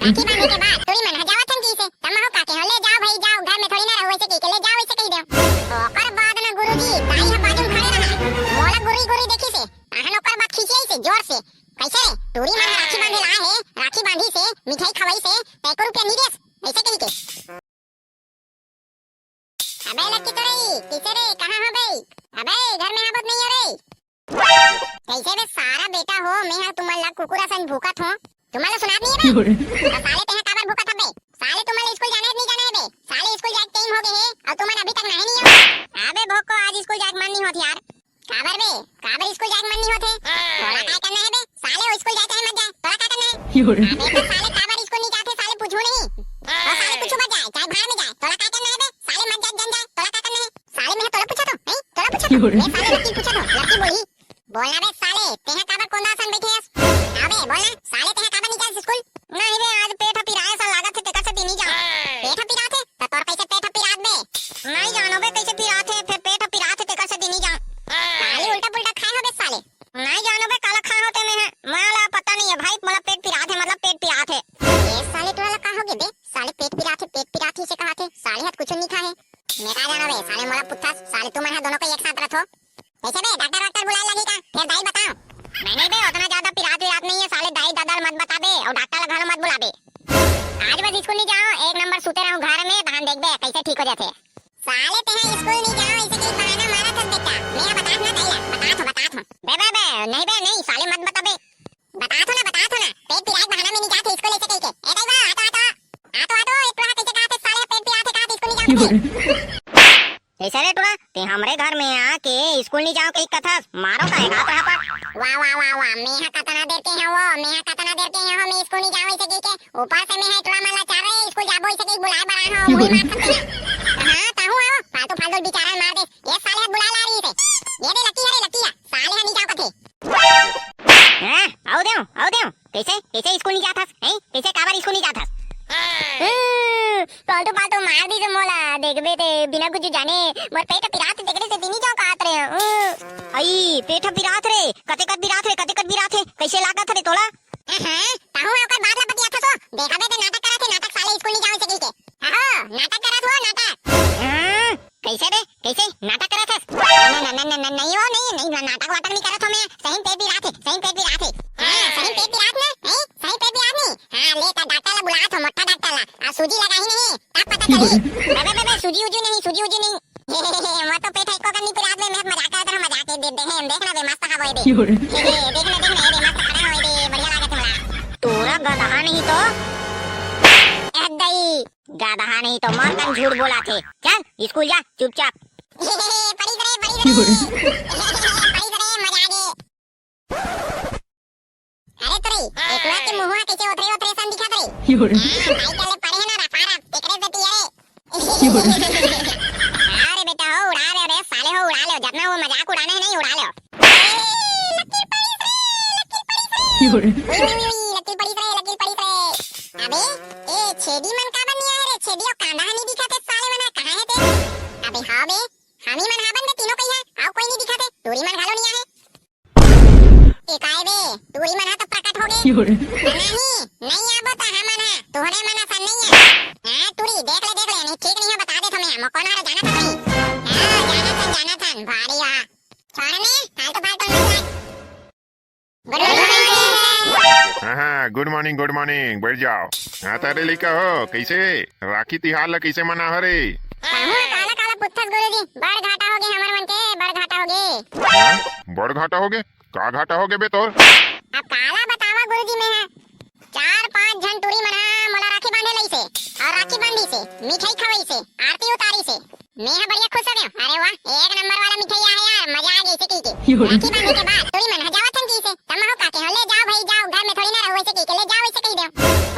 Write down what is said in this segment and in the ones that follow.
राखी बांधे के बाद तुरी मन जावत हन की से तमा हो काके ले जाओ भाई जाओ घर में थोड़ी ना रहो ऐसे की ले जाओ ऐसे कही दो ओकर बाद ना गुरुजी दाई ह बाजू खड़े रहा मोला गुरी गुरी देखी से आहन ओकर बाद खींचे से जोर से कैसे रे तुरी मन राखी बांधे ला है राखी बांधी से मिठाई खवाई से 1 रुपया नहीं देस ऐसे कही के अबे लड़की तो रही किसे रे कहां हो बे अबे घर में आबत नहीं हो रे कैसे बे सारा बेटा हो मैं हा तुम्हारा कुकुरा सन भूखा थो तुम्हारा सुनात नहीं है बे साले तेहा काबर भूखा था बे साले तुम्हारे स्कूल जाने नहीं जाना है बे साले स्कूल जाके टाइम हो गए है और तुम्हारा अभी तक नहाए नहीं हो अबे भोको आज स्कूल जाके मन नहीं होती यार काबर बे काबर स्कूल जाके मन नहीं होते थोड़ा काय करना है बे साले स्कूल जाते हैं मत जाए थोड़ा काय करना है अबे तो साले काबर स्कूल नहीं जाते साले पूछो नहीं और साले कुछ मत जाए चाहे भाड़ में जाए थोड़ा काय करना है बे साले मत जाए जन जाए थोड़ा काय करना है साले मैंने थोड़ा पूछा तो नहीं थोड़ा पूछा तो मैं साले लड़की पूछा तो लड़की बोली बोलना बे साले तेहा काबर कोंदा सन बैठे है अबे बोलना साले तेहा काबर नहीं जाए स्कूल नहीं बे आज पेट पिराए सा लागत है तेकर से दिन नहीं जा पेट पिरात है तो तोर कैसे पेट पिरात बे नहीं जानो बे कैसे पिरात है फिर पेट पिरात है तेकर से दिन नहीं जा साले उल्टा पुल्टा खाए हो बे साले नहीं जानो बे काला खा होते में है मला पता नहीं है भाई मला पेट पिरात है मतलब पेट पिरात है ये साले तोला का होगे बे साले पेट पिरात ही से कहा थे साले हाथ कुछ नहीं खाए मैं का जानो बे साले मोला पुत्था साले तुम है दोनों को एक साथ रखो कैसे बे डॉक्टर बुलाने लगेगा फिर दाई बताओ मैंने बे उतना ज्यादा पिरात नहीं है साले दाई दादा मत बता बे और डॉक्टर लगा मत बुला बे आज बस स्कूल नहीं जाओ एक नंबर सोते रहूं घर में धान देख बे कैसे ठीक हो जाते साले ते स्कूल नहीं जाओ इसे की बहाना मारा था बेटा मैं बता ना दाईला बता थो बे नहीं साले मत बता बे बता थो ना पेट पिरात बहाना में नहीं जाते स्कूल ऐसे कह के ए दाईवा आतो एक बार कैसे कहते साले पेट पिरात है स्कूल नहीं जाओ ऐसा रे टुरा ते हमरे घर में आके स्कूल नहीं जाओ कहीं कथा मारो का है हाथ पर वाह मैं हा कतना देर के है वो मैं हा कतना देर के है हो मैं स्कूल नहीं जाओ ऐसे कह के ऊपर से मैं है टुरा मला चाह रहे स्कूल जाबो ऐसे कह बुलाए बरा हो मुई मार सकते हां ताहू आओ फालतू बेचारा मार दे ये साले हाथ बुला ला रही है ये दे लकी साले हा नहीं जाओ कथे हां आओ दे कैसे स्कूल नहीं जाता है कैसे काबर स्कूल नहीं जाता पालतू मार दी मोला देख बे ते बिना कुछ जाने मोर पेट पिरात देखने से दिनी जाओ कात रे आई पेट पिरात रे कते कत पिरात है कैसे लागत रे तोला हां ताहू ओकर बाद ला बतिया था सो देखा बे ते नाटक करत है नाटक साले स्कूल नहीं जाओ से के हां नाटक करत हो नाटक कैसे नाटक करत है नहीं नाटक वाटक नहीं करत हो मैं सही पेट पिरात है हां सही पेट पिरात ना सही पेट पिरात नहीं हां ले ता डॉक्टर ला बुला तो मोटा डॉक्टर ला आ सूजी लगा ही नहीं तब पता चली बे सूजी उजी नहीं मैं तो पेट को करनी पिरात में मैं मजाक करत रहा मजाक दे हम देखना बे मस्त खा होए दे देखना ये मस्त खड़ा होए दे बढ़िया लागत हमरा तोरा गधा नहीं तो दई गधा नहीं तो मर तन झूठ बोला थे चल स्कूल जा चुपचाप पड़ी करे मजा आ गए अरे तोरी एकला के मुंहवा कैसे ओथरे सन दिखा तोरी भाई चले पड़े है ना रफारा एकरे से तियारे अरे बेटा हो उड़ा ले साले हो उड़ा ले जितना वो मजाक उड़ाना है नहीं उड़ा ले लकीर पड़ी रे अबे ए छेदी मन का बनिया है रे छेदी और कांदा नहीं दिखाते साले मना कहां है ते अबे हां बे हामी मन हाबन दे तीनों कहीं है और कोई नहीं दिखाते टूरी मन घालो नहीं है ए काय बे टूरी मन तो प्रकट हो गए नहीं आबो ता हमन है तोहरे मन सन नहीं है हां टूरी देख ले नहीं ठीक नहीं है बता दे तुम्हें मको ना जाना था नहीं हां जाना था भारी हां छोड़ने फालतू गुड मॉर्निंग बैठ जाओ हाँ तारे लेका हो कैसे राखी तिहार ला कैसे मना हो रे काला पुत्थस गुरुजी बड़ घाटा हो गए हमर मन के बड़ घाटा हो गए बड़ घाटा हो गए का घाटा हो गए बे तोर अब काला बतावा गुरुजी में है 4-5 जन टूरी मना मोला राखी बांधे लई से और राखी बांधी से मिठाई खवाई से आरती उतारी से मैं है बढ़िया खुश हो गया अरे वाह एक नंबर वाला मिठाई है यार मजा आ गई से की राखी बांधने के बाद टूरी मन जावत हन की से तमा हो काके ले जाओ भाई जाओ घर में थोड़ी ना रहो ऐसे की ले जाओ ऐसे कही दो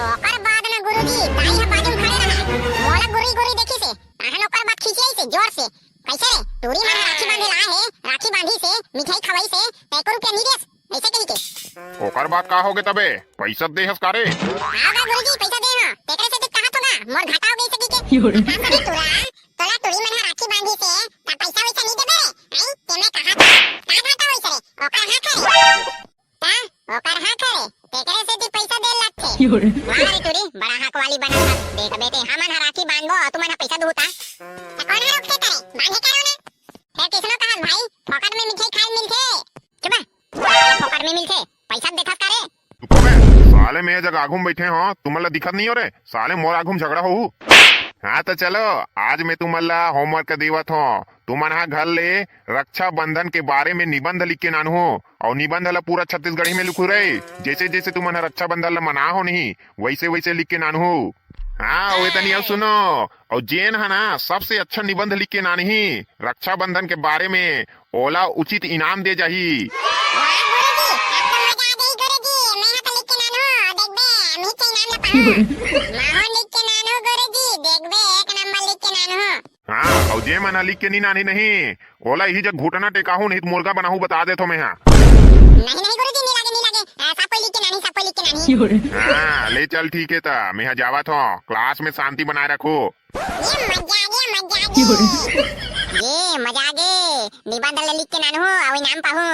ओकर बाद ना गुरुजी दाई ह बाजू खड़े रहा मोला गुरी देखी से आहन ओकर बाद खींचे से जोर से कैसे रे टूरी मन राखी बांधे ला है राखी बांधी से मिठाई खवाई से 1 रुपया नहीं देस ऐसे कही के ओकर बाद का होगे तबे पैसा देहस कारे आगा गुरुजी पैसा दे हां तेकरे से कहा तो ना मोर घाटा हो गई से के तोला टूरी मन राखी बांधी से ता पैसा वैसा नहीं देबे आई तेने कहा का घाटा होई सरे ओकर हां करे तेकरे से ती पैसा दे लागथे वाह रे टूरी बड़ा हक वाली बना था। देख बेटे हमन राखी बांधबो तुमन पैसा दूता त कौन रोक से करे बांधे करो ना। फिर किसनो कहत भाई फोकट में मिठाई खाए मिलथे। चुप फोकट में मिलथे पैसा देखत करे। चुप बे साले मैं जगह आगू में बैठे हो तुमला दिखत नहीं हो रे साले मोर आगू में झगड़ा हो। हाँ तो चलो आज मैं तुमला होमवर्क देवत हो। तुमन हा घर ले रक्षा बंधन के बारे में निबंध लिख के नानू हो और निबंध ला पूरा छत्तीसगढ़ी में लिखू रहे। जैसे जैसे तुमन रक्षा बंधन ला मना हो नहीं वैसे वैसे लिख के नानू हो। हाँ वो तनी अब सुनो और जेन है ना सबसे अच्छा निबंध लिख के नानी रक्षा बंधन के बारे में ओला उचित इनाम दे जाही। हाँ और जे मना लिख के नहीं नानी नहीं ओला यही जब घुटना टेकाहू नहीं तो मुर्गा बनाहू बता दे तो मैं। हाँ नहीं गुरुजी नहीं लागे सब कोई लिख के नानी। हाँ ले चल ठीक है ता मैं यहाँ जावत हो क्लास में शांति बनाए रखो। ये मजा गे निबंध लिख के नानू और इनाम पाहू।